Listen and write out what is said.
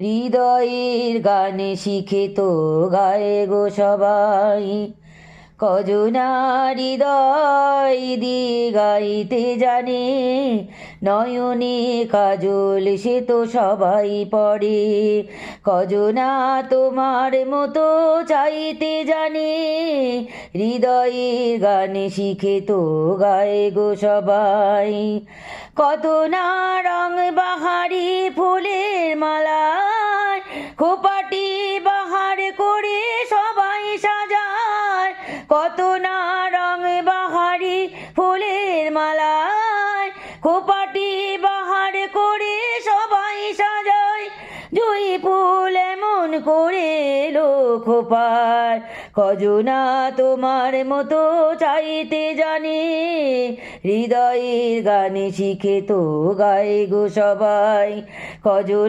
হৃদয়ের গানে শিখে তো গায়ে গো সবাই, কজনা হৃদয় দিয়ে গাইতে জানে, নয়নে কাজল সে তো সবাই পড়ে, কজনা তোমার মতো চাইতে জানে, হৃদয়ের গানে শিখে তো গায়ে গো সবাই, কত না রং বাহারি ফুলের মালায় খোপাটি বাহার করে সবাই সাজায়, কত না রং বাহারি ফুলের মালায় খোপাটি বাহার করে সবাই সাজায়, জুঁই ফুল এমন করে এলো খোপায়, কজনা তোমার মতো চাইতে জানে, হৃদয়ের গানে শিখে তো গায়ে গো সবাই, কজন